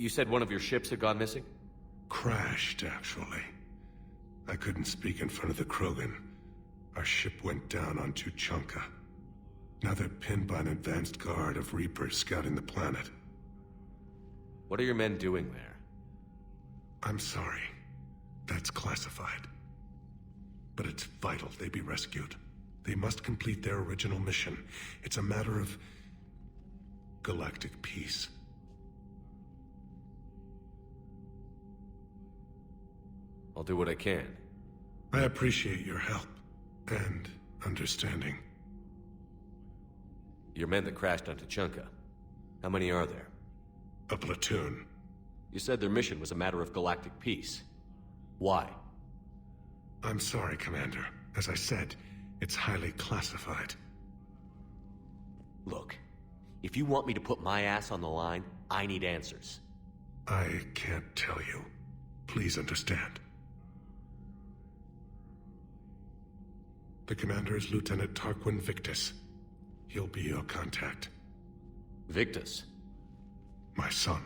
You said one of your ships had gone missing? Crashed, actually. I couldn't speak in front of the Krogan. Our ship went down on Tuchanka. Now they're pinned by an advanced guard of Reapers scouting the planet. What are your men doing there? I'm sorry. That's classified. But it's vital they be rescued. They must complete their original mission. It's a matter of galactic peace. I'll do what I can. I appreciate your help and understanding. Your men that crashed on Tuchanka. How many are there? A platoon. You said their mission was a matter of galactic peace. Why? I'm sorry, Commander. As I said, it's highly classified. Look, if you want me to put my ass on the line, I need answers. I can't tell you. Please understand. The commander is Lieutenant Tarquin Victus. He'll be your contact. Victus? My son.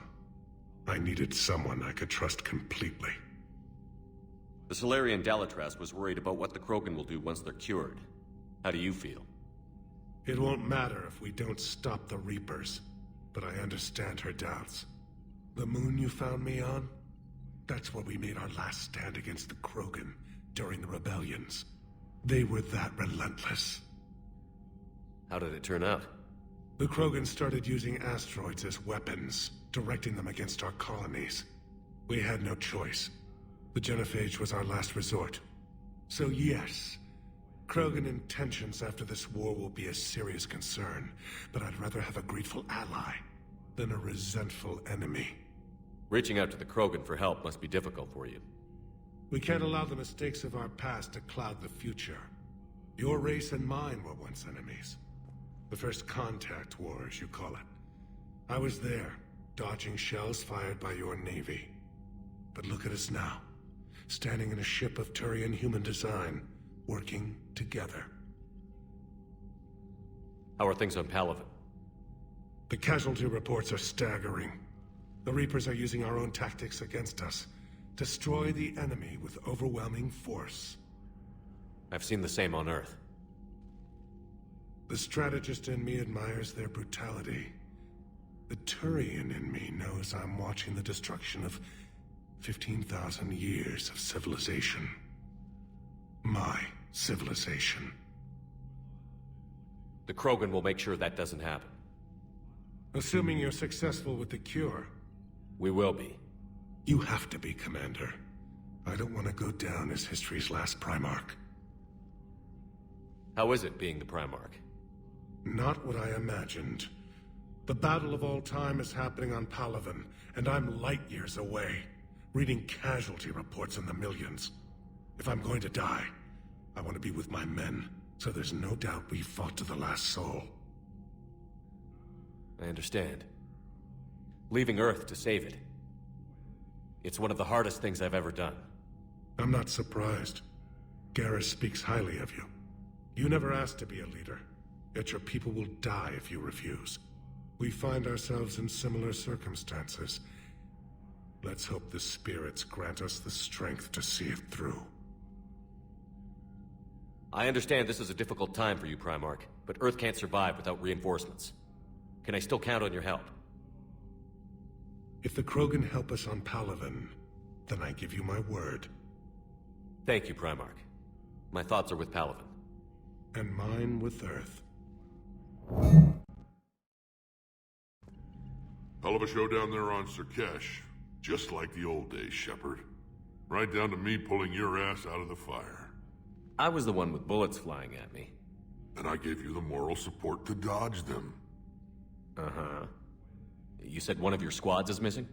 I needed someone I could trust completely. The Solarian Dalatras was worried about what the Krogan will do once they're cured. How do you feel? It won't matter if we don't stop the Reapers, but I understand her doubts. The moon you found me on? That's where we made our last stand against the Krogan during the rebellions. They were that relentless. How did it turn out? The Krogan started using asteroids as weapons, directing them against our colonies. We had no choice. The genophage was our last resort. So yes, Krogan intentions after this war will be a serious concern, but I'd rather have a grateful ally than a resentful enemy. Reaching out to the Krogan for help must be difficult for you. We can't allow the mistakes of our past to cloud the future. Your race and mine were once enemies. The First Contact War, as you call it. I was there, dodging shells fired by your navy. But look at us now, standing in a ship of Turian human design, working together. How are things on Palaven? The casualty reports are staggering. The Reapers are using our own tactics against us. Destroy the enemy with overwhelming force. I've seen the same on Earth. The strategist in me admires their brutality. The Turian in me knows I'm watching the destruction of 15,000 years of civilization. My civilization. The Krogan will make sure that doesn't happen. Assuming you're successful with the cure. We will be. You have to be, Commander. I don't want to go down as history's last Primarch. How is it being the Primarch? Not what I imagined. The battle of all time is happening on Palaven, and I'm light years away, reading casualty reports in the millions. If I'm going to die, I want to be with my men, so there's no doubt we fought to the last soul. I understand. Leaving Earth to save it. It's one of the hardest things I've ever done. I'm not surprised. Garrus speaks highly of you. You never asked to be a leader, yet your people will die if you refuse. We find ourselves in similar circumstances. Let's hope the spirits grant us the strength to see it through. I understand this is a difficult time for you, Primarch, but Earth can't survive without reinforcements. Can I still count on your help? If the Krogan help us on Palaven, then I give you my word. Thank you, Primarch. My thoughts are with Palaven. And mine with Earth. Hell of a show down there on Surkesh. Just like the old days, Shepard. Right down to me pulling your ass out of the fire. I was the one with bullets flying at me. And I gave you the moral support to dodge them. Uh-huh. You said one of your squads is missing?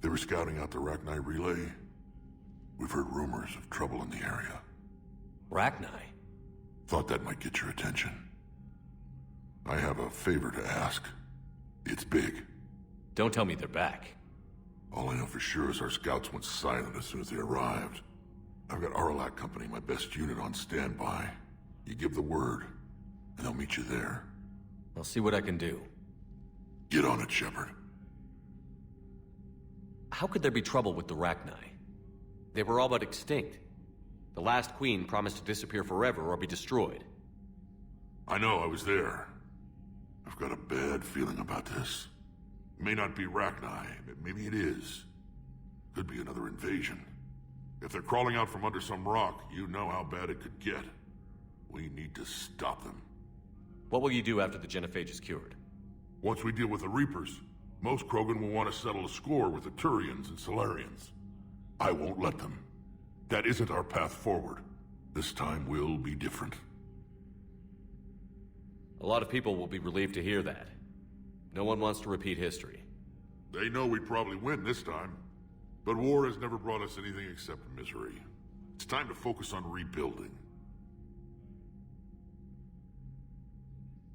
They were scouting out the Rachni relay. We've heard rumors of trouble in the area. Rachni? Thought that might get your attention. I have a favor to ask. It's big. Don't tell me they're back. All I know for sure is our scouts went silent as soon as they arrived. I've got Aralak Company, my best unit, on standby. You give the word, and they'll meet you there. I'll see what I can do. Get on it, Shepard. How could there be trouble with the Rachni? They were all but extinct. The last queen promised to disappear forever or be destroyed. I know, I was there. I've got a bad feeling about this. It may not be Rachni, but maybe it is. Could be another invasion. If they're crawling out from under some rock, you know how bad it could get. We need to stop them. What will you do after the genophage is cured? Once we deal with the Reapers, most Krogan will want to settle a score with the Turians and Solarians. I won't let them. That isn't our path forward. This time will be different. A lot of people will be relieved to hear that. No one wants to repeat history. They know we'd probably win this time. But war has never brought us anything except misery. It's time to focus on rebuilding.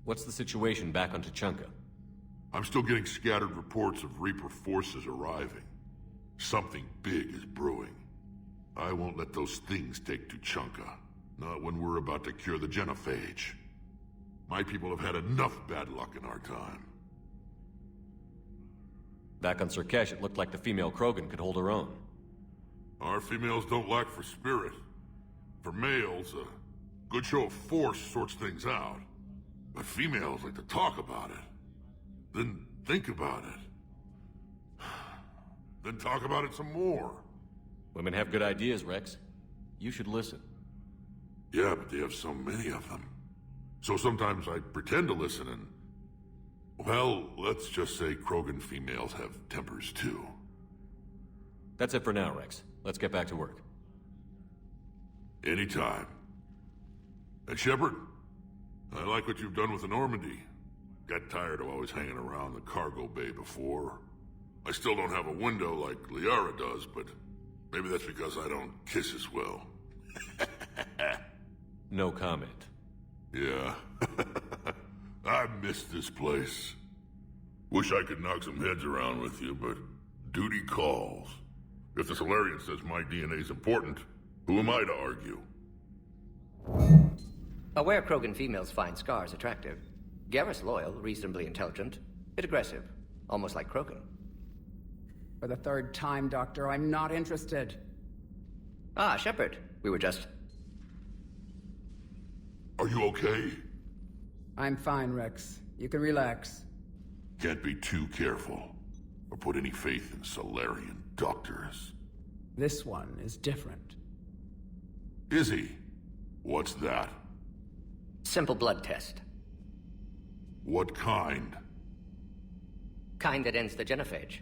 What's the situation back on Tuchanka? I'm still getting scattered reports of Reaper forces arriving. Something big is brewing. I won't let those things take Tuchanka. Not when we're about to cure the genophage. My people have had enough bad luck in our time. Back on Surkesh, it looked like the female Krogan could hold her own. Our females don't lack for spirit. For males, a good show of force sorts things out. But females like to talk about it. Then think about it. Then talk about it some more. Women have good ideas, Rex. You should listen. Yeah, but they have so many of them. So sometimes I pretend to listen and... Well, let's just say Krogan females have tempers too. That's it for now, Rex. Let's get back to work. Anytime. And Shepard, I like what you've done with the Normandy. Got tired of always hanging around the cargo bay before. I still don't have a window like Liara does, but maybe that's because I don't kiss as well. No comment. Yeah. I miss this place. Wish I could knock some heads around with you, but duty calls. If the Solarian says my DNA's important, who am I to argue? Aware Krogan females find scars attractive. Garrus loyal, reasonably intelligent, bit aggressive, almost like Krogan. For the third time, Doctor, I'm not interested. Ah, Shepard. We were just... Are you okay? I'm fine, Rex. You can relax. Can't be too careful, or put any faith in Solarian doctors. This one is different. Is he? What's that? Simple blood test. What kind? Kind that ends the genophage.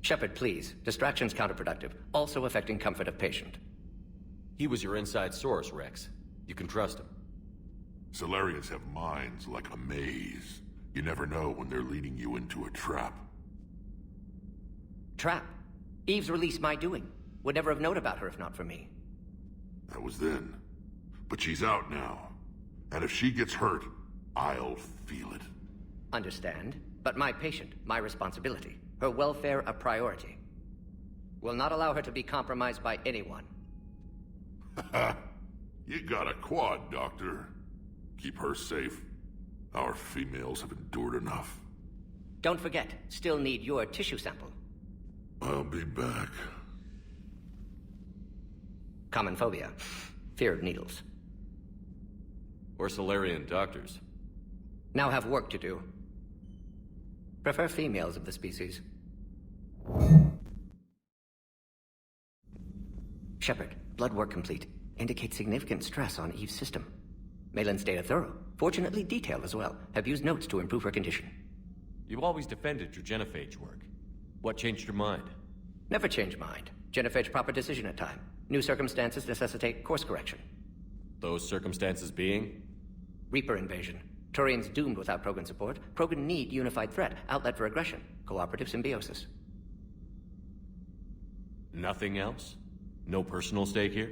Shepard, please. Distraction's counterproductive, also affecting comfort of patient. He was your inside source, Rex. You can trust him. Solarians have minds like a maze. You never know when they're leading you into a trap. Trap. Eve's release my doing. Would never have known about her if not for me. That was then. But she's out now. And if she gets hurt, I'll feel it. Understand. But my patient, my responsibility. Her welfare a priority. Will not allow her to be compromised by anyone. You got a quad, Doctor. Keep her safe. Our females have endured enough. Don't forget, still need your tissue sample. I'll be back. Common phobia. Fear of needles. Or Solarian doctors. Now have work to do. Prefer females of the species. Shepard, blood work complete. Indicates significant stress on Eve's system. Malin's data thorough. Fortunately detailed as well. Have used notes to improve her condition. You've always defended your genophage work. What changed your mind? Never change mind. Genophage proper decision at time. New circumstances necessitate course correction. Those circumstances being? Reaper invasion. Turians doomed without Krogan support. Krogan need unified threat. Outlet for aggression. Cooperative symbiosis. Nothing else? No personal stake here?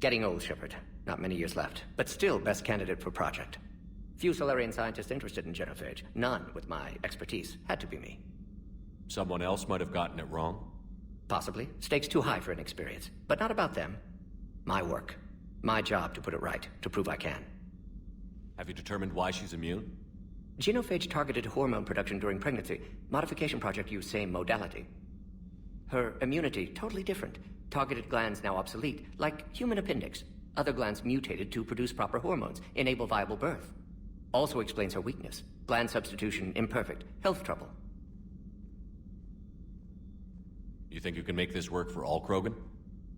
Getting old, Shepard. Not many years left, but still best candidate for project. Few Solarian scientists interested in genophage. None with my expertise. Had to be me. Someone else might have gotten it wrong? Possibly. Stakes too high for inexperience. But not about them. My work. My job to put it right. To prove I can. Have you determined why she's immune? Genophage targeted hormone production during pregnancy. Modification project used same modality. Her immunity, totally different. Targeted glands now obsolete, like human appendix. Other glands mutated to produce proper hormones, enable viable birth. Also explains her weakness. Gland substitution imperfect. Health trouble. You think you can make this work for all Krogan?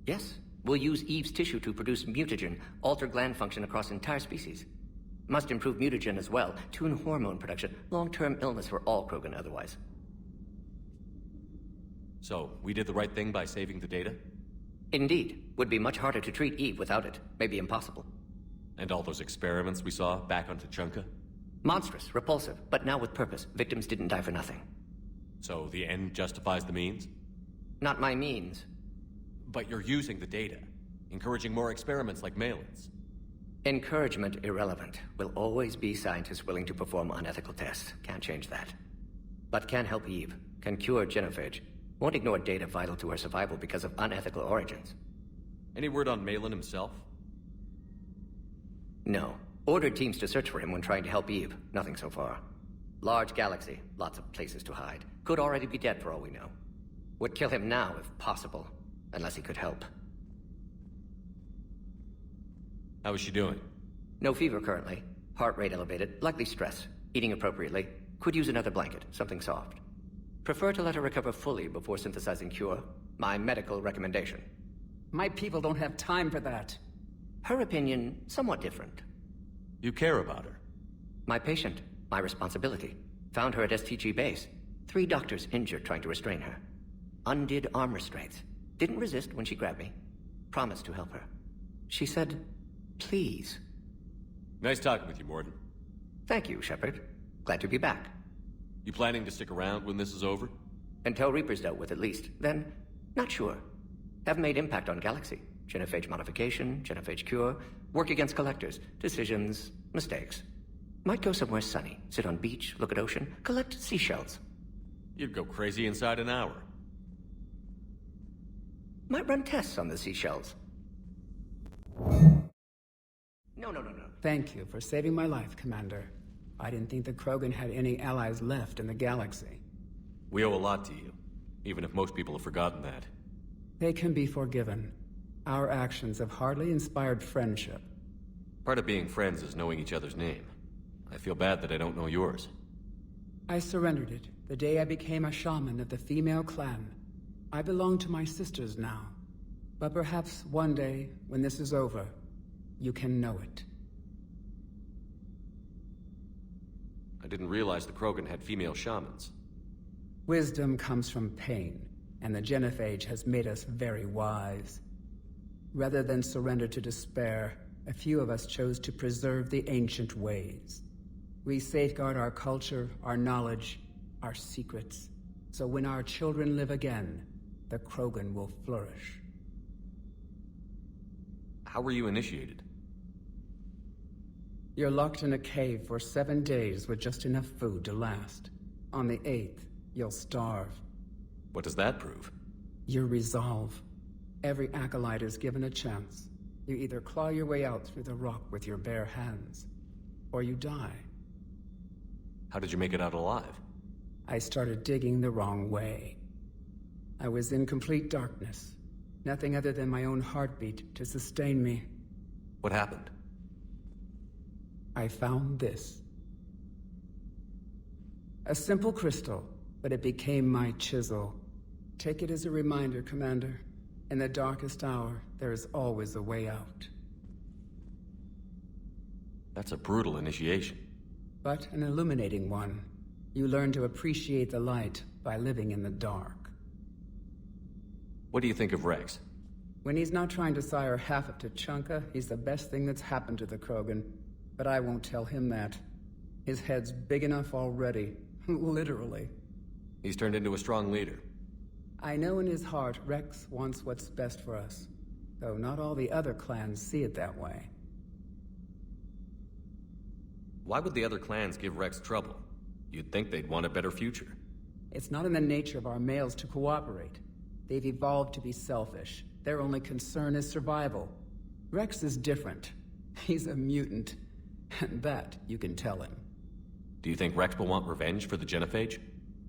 Yes. We'll use Eve's tissue to produce mutagen, alter gland function across entire species. Must improve mutagen as well, tune hormone production, long-term illness for all Krogan otherwise. So, we did the right thing by saving the data? Indeed. Would be much harder to treat Eve without it. Maybe impossible. And all those experiments we saw back on Tuchanka? Monstrous, repulsive, but now with purpose. Victims didn't die for nothing. So, the end justifies the means? Not my means. But you're using the data, encouraging more experiments like Malin's. Encouragement irrelevant. Will always be scientists willing to perform unethical tests. Can't change that. But can help Eve. Can cure Genophage. Won't ignore data vital to her survival because of unethical origins. Any word on Malin himself? No. Ordered teams to search for him when trying to help Eve. Nothing so far. Large galaxy. Lots of places to hide. Could already be dead for all we know. Would kill him now if possible. Unless he could help. How is she doing? No fever currently. Heart rate elevated. Likely stress. Eating appropriately. Could use another blanket. Something soft. Prefer to let her recover fully before synthesizing cure. My medical recommendation. My people don't have time for that. Her opinion, somewhat different. You care about her? My patient. My responsibility. Found her at STG base. 3 doctors injured trying to restrain her. Undid arm restraints. Didn't resist when she grabbed me. Promised to help her. She said, please. Nice talking with you, Morden. Thank you, Shepard. Glad to be back. You planning to stick around when this is over? Until Reaper's dealt with, at least. Then, not sure. Have made impact on Galaxy. Genophage modification, Genophage cure, work against collectors, decisions, mistakes. Might go somewhere sunny, sit on beach, look at ocean, collect seashells. You'd go crazy inside an hour. Might run tests on the seashells. No. Thank you for saving my life, Commander. I didn't think the Krogan had any allies left in the galaxy. We owe a lot to you, even if most people have forgotten that. They can be forgiven. Our actions have hardly inspired friendship. Part of being friends is knowing each other's name. I feel bad that I don't know yours. I surrendered it the day I became a shaman of the female clan. I belong to my sisters now. But perhaps one day, when this is over, you can know it. I didn't realize the Krogan had female shamans. Wisdom comes from pain, and the Genophage has made us very wise. Rather than surrender to despair, a few of us chose to preserve the ancient ways. We safeguard our culture, our knowledge, our secrets, so when our children live again, the Krogan will flourish. How were you initiated? You're locked in a cave for 7 days with just enough food to last. On the 8th, you'll starve. What does that prove? Your resolve. Every acolyte is given a chance. You either claw your way out through the rock with your bare hands, or you die. How did you make it out alive? I started digging the wrong way. I was in complete darkness. Nothing other than my own heartbeat to sustain me. What happened? I found this. A simple crystal, but it became my chisel. Take it as a reminder, Commander. In the darkest hour, there is always a way out. That's a brutal initiation. But an illuminating one. You learn to appreciate the light by living in the dark. What do you think of Rex? When he's not trying to sire half of Tuchanka, he's the best thing that's happened to the Krogan. But I won't tell him that. His head's big enough already. Literally. He's turned into a strong leader. I know in his heart Rex wants what's best for us. Though not all the other clans see it that way. Why would the other clans give Rex trouble? You'd think they'd want a better future. It's not in the nature of our males to cooperate. They've evolved to be selfish. Their only concern is survival. Rex is different. He's a mutant. And that you can tell him. Do you think Rex will want revenge for the Genophage?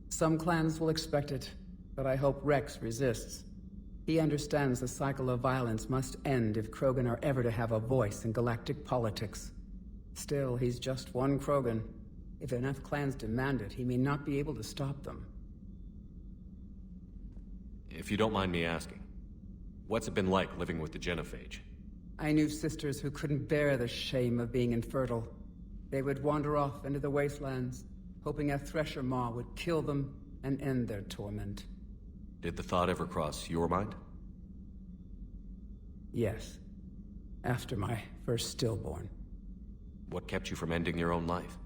Some clans will expect it, but I hope Rex resists. He understands the cycle of violence must end if Krogan are ever to have a voice in galactic politics. Still, he's just one Krogan. If enough clans demand it, he may not be able to stop them. If you don't mind me asking, what's it been like living with the Genophage? I knew sisters who couldn't bear the shame of being infertile. They would wander off into the wastelands, hoping a thresher maw would kill them and end their torment. Did the thought ever cross your mind? Yes. After my first stillborn. What kept you from ending your own life?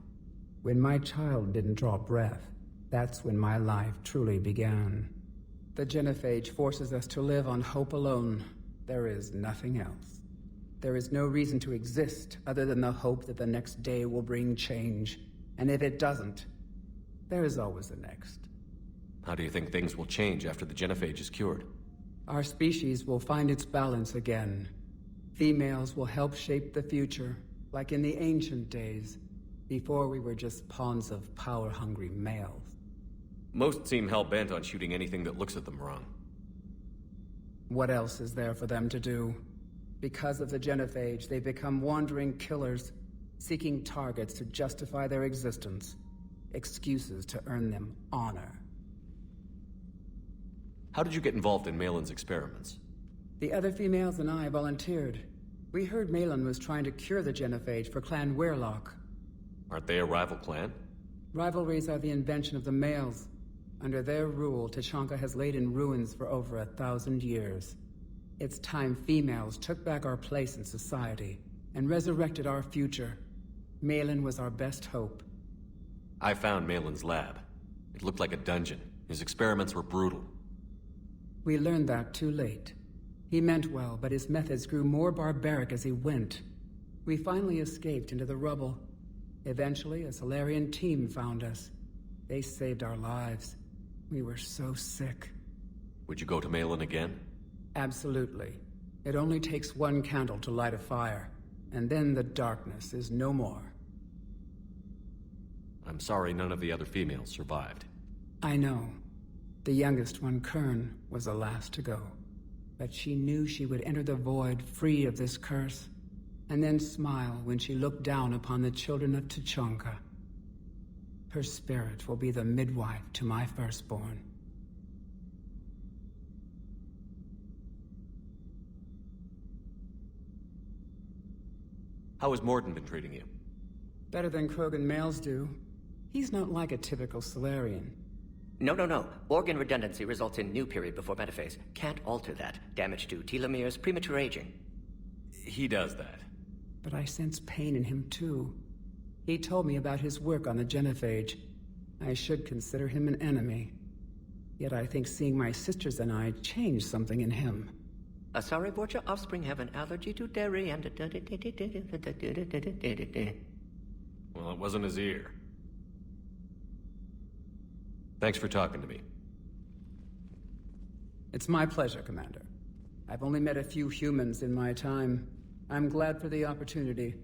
When my child didn't draw breath, that's when my life truly began. The Genophage forces us to live on hope alone. There is nothing else. There is no reason to exist other than the hope that the next day will bring change. And if it doesn't, there is always the next. How do you think things will change after the Genophage is cured? Our species will find its balance again. Females will help shape the future, like in the ancient days, before we were just pawns of power-hungry males. Most seem hell-bent on shooting anything that looks at them wrong. What else is there for them to do? Because of the Genophage, they become wandering killers, seeking targets to justify their existence, excuses to earn them honor. How did you get involved in Malin's experiments? The other females and I volunteered. We heard Malin was trying to cure the Genophage for Clan Weirlock. Aren't they a rival clan? Rivalries are the invention of the males. Under their rule, Tuchanka has laid in ruins for over 1,000 years. It's time females took back our place in society and resurrected our future. Malin was our best hope. I found Malin's lab. It looked like a dungeon. His experiments were brutal. We learned that too late. He meant well, but his methods grew more barbaric as he went. We finally escaped into the rubble. Eventually, a Solarian team found us. They saved our lives. We were so sick. Would you go to Malin again? Absolutely. It only takes one candle to light a fire, and then the darkness is no more. I'm sorry none of the other females survived. I know. The youngest one, Kern, was the last to go. But she knew she would enter the void free of this curse, and then smile when she looked down upon the children of Tuchanka. Her spirit will be the midwife to my firstborn. How has Morden been treating you? Better than Krogan males do. He's not like a typical Solarian. No. Organ redundancy results in new period before metaphase. Can't alter that. Damage to telomeres, premature aging. He does that. But I sense pain in him too. He told me about his work on the Genophage. I should consider him an enemy. Yet I think seeing my sisters and I changed something in him. Sorry, Borgia offspring have an allergy to dairy and... Well, it wasn't his ear. Thanks for talking to me. It's my pleasure, Commander. I've only met a few humans in my time. I'm glad for the opportunity.